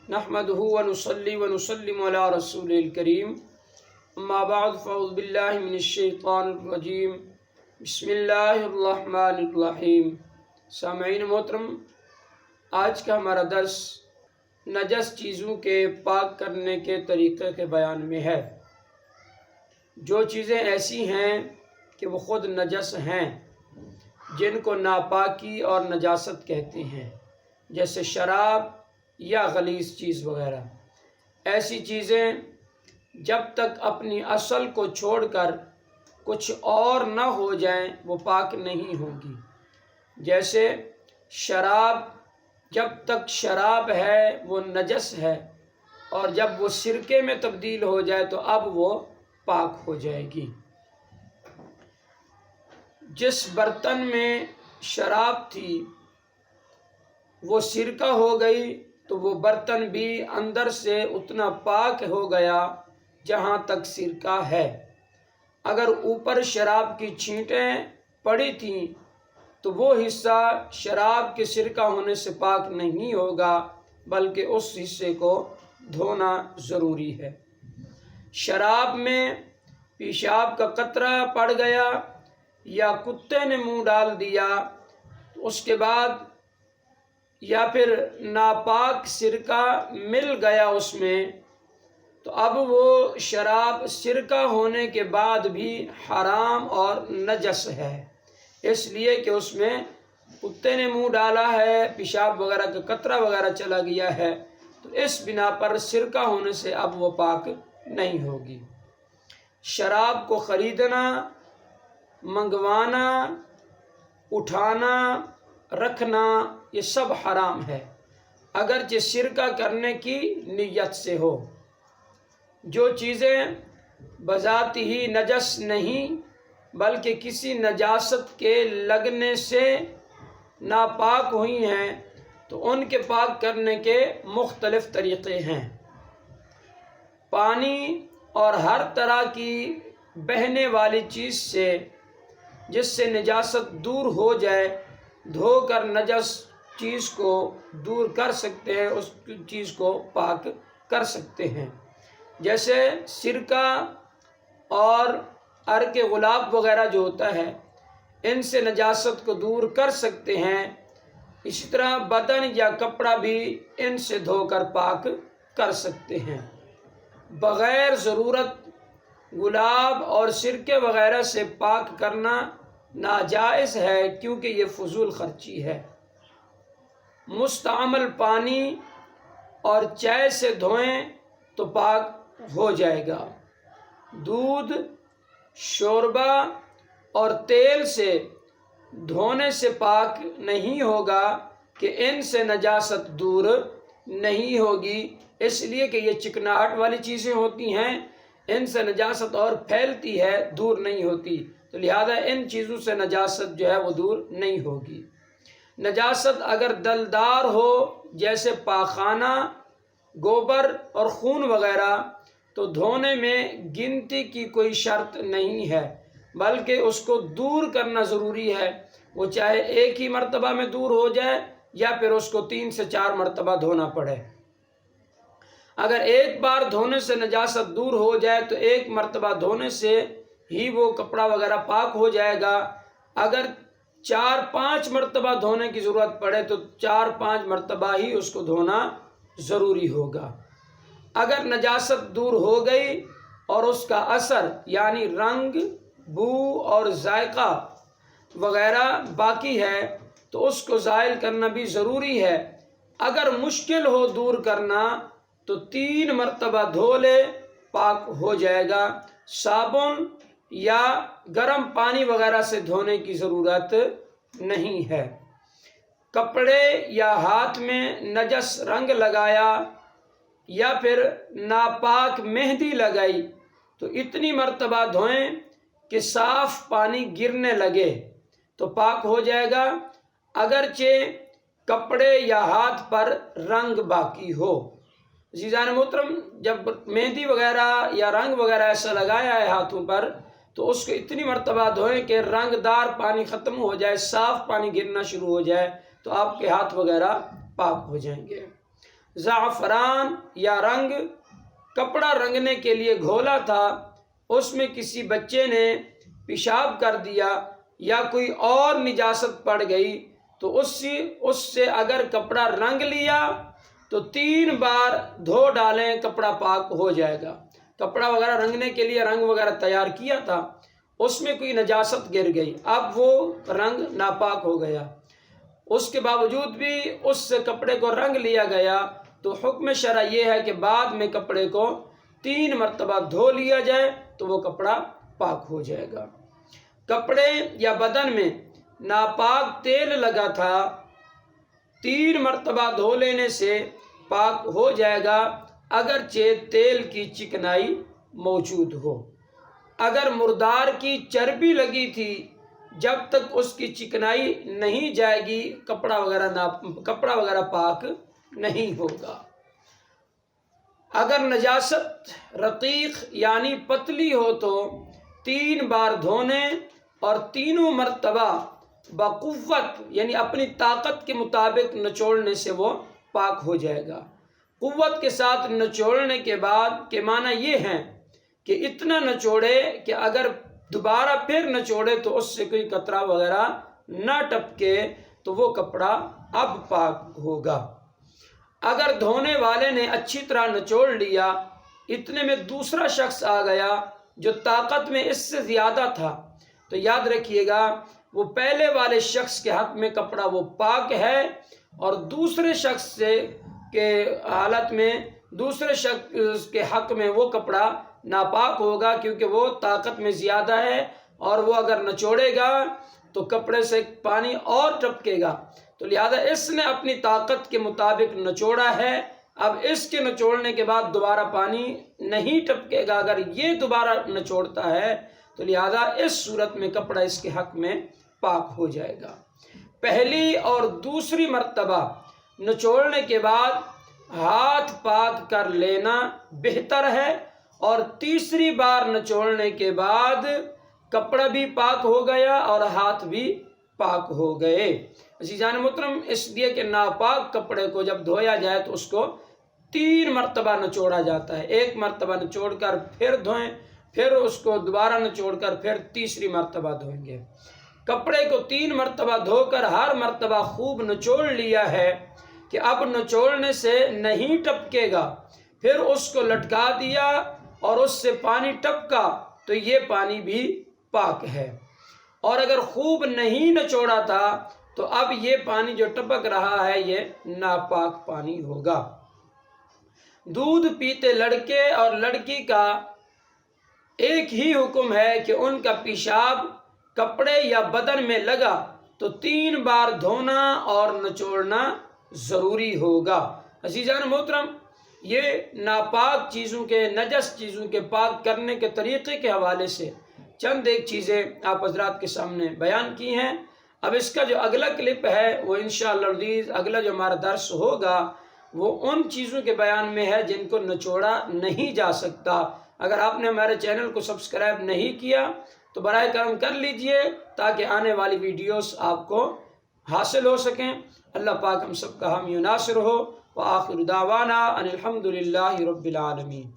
نحمدہ ونصلی ونسلم علی رسول الکریم اما بعد فاعوذ باللہ من الشیطان الرجیم بسم اللہ الرحمن الرحیم۔ سامعین محترم، آج کا ہمارا درس نجس چیزوں کے پاک کرنے کے طریقے کے بیان میں ہے۔ جو چیزیں ایسی ہیں کہ وہ خود نجس ہیں، جن کو ناپاکی اور نجاست کہتے ہیں، جیسے شراب یا غلیظ چیز وغیرہ، ایسی چیزیں جب تک اپنی اصل کو چھوڑ کر کچھ اور نہ ہو جائیں وہ پاک نہیں ہوں گی۔ جیسے شراب، جب تک شراب ہے وہ نجس ہے، اور جب وہ سرکے میں تبدیل ہو جائے تو اب وہ پاک ہو جائے گی۔ جس برتن میں شراب تھی وہ سرکہ ہو گئی تو وہ برتن بھی اندر سے اتنا پاک ہو گیا جہاں تک سرکہ ہے۔ اگر اوپر شراب کی چھینٹیں پڑی تھیں تو وہ حصہ شراب کے سرکہ ہونے سے پاک نہیں ہوگا، بلکہ اس حصے کو دھونا ضروری ہے۔ شراب میں پیشاب کا قطرہ پڑ گیا یا کتے نے منہ ڈال دیا، تو اس کے بعد یا پھر ناپاک سرکہ مل گیا اس میں، تو اب وہ شراب سرکہ ہونے کے بعد بھی حرام اور نجس ہے، اس لیے کہ اس میں کتے نے منہ ڈالا ہے، پیشاب وغیرہ کا قطرہ وغیرہ چلا گیا ہے، تو اس بنا پر سرکہ ہونے سے اب وہ پاک نہیں ہوگی۔ شراب کو خریدنا، منگوانا، اٹھانا، رکھنا، یہ سب حرام ہے، اگرچہ سرکہ کرنے کی نیت سے ہو۔ جو چیزیں بذات ہی نجس نہیں بلکہ کسی نجاست کے لگنے سے ناپاک ہوئی ہیں تو ان کے پاک کرنے کے مختلف طریقے ہیں۔ پانی اور ہر طرح کی بہنے والی چیز سے جس سے نجاست دور ہو جائے، دھو کر نجس چیز کو دور کر سکتے ہیں، اس چیز کو پاک کر سکتے ہیں۔ جیسے سرکہ اور عرق غلاب وغیرہ جو ہوتا ہے، ان سے نجاست کو دور کر سکتے ہیں۔ اسی طرح بدن یا کپڑا بھی ان سے دھو کر پاک کر سکتے ہیں۔ بغیر ضرورت گلاب اور سرکے وغیرہ سے پاک کرنا ناجائز ہے، کیونکہ یہ فضول خرچی ہے۔ مستعمل پانی اور چائے سے دھوئیں تو پاک ہو جائے گا۔ دودھ، شوربہ اور تیل سے دھونے سے پاک نہیں ہوگا کہ ان سے نجاست دور نہیں ہوگی، اس لیے کہ یہ چکناہٹ والی چیزیں ہوتی ہیں، ان سے نجاست اور پھیلتی ہے، دور نہیں ہوتی، تو لہذا ان چیزوں سے نجاست جو ہے وہ دور نہیں ہوگی۔ نجاست اگر دلدار ہو، جیسے پاخانہ، گوبر اور خون وغیرہ، تو دھونے میں گنتی کی کوئی شرط نہیں ہے، بلکہ اس کو دور کرنا ضروری ہے۔ وہ چاہے ایک ہی مرتبہ میں دور ہو جائے یا پھر اس کو 3 سے 4 مرتبہ دھونا پڑے۔ اگر ایک بار دھونے سے نجاست دور ہو جائے تو ایک مرتبہ دھونے سے ہی وہ کپڑا وغیرہ پاک ہو جائے گا۔ اگر 4-5 مرتبہ دھونے کی ضرورت پڑے تو 4-5 مرتبہ ہی اس کو دھونا ضروری ہوگا۔ اگر نجاست دور ہو گئی اور اس کا اثر یعنی رنگ، بو اور ذائقہ وغیرہ باقی ہے تو اس کو زائل کرنا بھی ضروری ہے۔ اگر مشکل ہو دور کرنا تو 3 مرتبہ دھو لے، پاک ہو جائے گا۔ صابن یا گرم پانی وغیرہ سے دھونے کی ضرورت نہیں ہے۔ کپڑے یا ہاتھ میں نجس رنگ لگایا یا پھر ناپاک مہندی لگائی تو اتنی مرتبہ دھوئیں کہ صاف پانی گرنے لگے تو پاک ہو جائے گا، اگرچہ کپڑے یا ہاتھ پر رنگ باقی ہو۔ عزیزان محترم، جب مہندی وغیرہ یا رنگ وغیرہ ایسا لگایا ہے ہاتھوں پر تو اس کو اتنی مرتبہ دھوئیں کہ رنگ دار پانی ختم ہو جائے، صاف پانی گرنا شروع ہو جائے، تو آپ کے ہاتھ وغیرہ پاک ہو جائیں گے۔ زعفران یا رنگ کپڑا رنگنے کے لیے گھولا تھا، اس میں کسی بچے نے پیشاب کر دیا یا کوئی اور نجاست پڑ گئی تو اس سے اگر کپڑا رنگ لیا تو 3 بار دھو ڈالیں، کپڑا پاک ہو جائے گا۔ کپڑا وغیرہ رنگنے کے لیے رنگ وغیرہ تیار کیا تھا، اس میں کوئی نجاست گر گئی، اب وہ رنگ ناپاک ہو گیا، اس کے باوجود بھی اس سے کپڑے کو رنگ لیا گیا تو حکم شرع یہ ہے کہ بعد میں کپڑے کو 3 مرتبہ دھو لیا جائے تو وہ کپڑا پاک ہو جائے گا۔ کپڑے یا بدن میں ناپاک تیل لگا تھا، 3 مرتبہ دھو لینے سے پاک ہو جائے گا، اگرچہ تیل کی چکنائی موجود ہو۔ اگر مردار کی چربی لگی تھی، جب تک اس کی چکنائی نہیں جائے گی کپڑا وغیرہ پاک نہیں ہوگا۔ اگر نجاست رقیق یعنی پتلی ہو تو 3 بار دھونے اور تینوں مرتبہ بقوت یعنی اپنی طاقت کے مطابق نچوڑنے سے وہ پاک ہو جائے گا۔ قوت کے ساتھ نچوڑنے کے بعد کے معنی یہ ہیں کہ اتنا نچوڑے کہ اگر دوبارہ پھر نچوڑے تو اس سے کوئی قطرہ وغیرہ نہ ٹپکے تو وہ کپڑا اب پاک ہوگا۔ اگر دھونے والے نے اچھی طرح نچوڑ لیا، اتنے میں دوسرا شخص آ گیا جو طاقت میں اس سے زیادہ تھا، تو یاد رکھیے گا وہ پہلے والے شخص کے حق میں کپڑا وہ پاک ہے، اور دوسرے شخص کے حالت میں دوسرے شخص کے حق میں وہ کپڑا ناپاک ہوگا، کیونکہ وہ طاقت میں زیادہ ہے اور وہ اگر نچوڑے گا تو کپڑے سے پانی اور ٹپکے گا، تو لہذا اس نے اپنی طاقت کے مطابق نچوڑا ہے، اب اس کے نچوڑنے کے بعد دوبارہ پانی نہیں ٹپکے گا۔ اگر یہ دوبارہ نچوڑتا ہے تو لہذا اس صورت میں کپڑا اس کے حق میں پاک ہو جائے گا۔ پہلی اور دوسری مرتبہ نچوڑنے کے بعد ہاتھ پاک کر لینا بہتر ہے، اور تیسری بار نچوڑنے کے بعد کپڑا بھی پاک ہو گیا اور ہاتھ بھی پاک ہو گئے۔ عزیزان محترم، اس لیے کہ ناپاک کپڑے کو جب دھویا جائے تو اس کو 3 مرتبہ نچوڑا جاتا ہے، 1 مرتبہ نچوڑ کر پھر دھوئیں، پھر اس کو دوبارہ نچوڑ کر پھر تیسری مرتبہ دھوئیں گے۔ کپڑے کو 3 مرتبہ دھو کر ہر مرتبہ خوب نچوڑ لیا ہے کہ اب نچوڑنے سے نہیں ٹپکے گا، پھر اس کو لٹکا دیا اور اس سے پانی ٹپکا تو یہ پانی بھی پاک ہے، اور اگر خوب نہیں نچوڑا تھا تو اب یہ پانی جو ٹپک رہا ہے یہ ناپاک پانی ہوگا۔ دودھ پیتے لڑکے اور لڑکی کا ایک ہی حکم ہے کہ ان کا پیشاب کپڑے یا بدن میں لگا تو 3 بار دھونا اور نچوڑنا ضروری ہوگا۔ عزیزان محترم، یہ ناپاک چیزوں کے، نجس چیزوں کے پاک کرنے کے طریقے کے حوالے سے چند ایک چیزیں آپ حضرات کے سامنے بیان کی ہیں۔ اب اس کا جو اگلا کلپ ہے وہ انشاءاللہ العزیز اگلا جو ہمارا درس ہوگا وہ ان چیزوں کے بیان میں ہے جن کو نچوڑا نہیں جا سکتا۔ اگر آپ نے ہمارے چینل کو سبسکرائب نہیں کیا تو براہ کرم کر لیجئے تاکہ آنے والی ویڈیوز آپ کو حاصل ہو سکیں۔ اللہ پاک ہم سب کا حامی و ناصر ہو، وآخر دعوانا ان الحمدللہ رب العالمین۔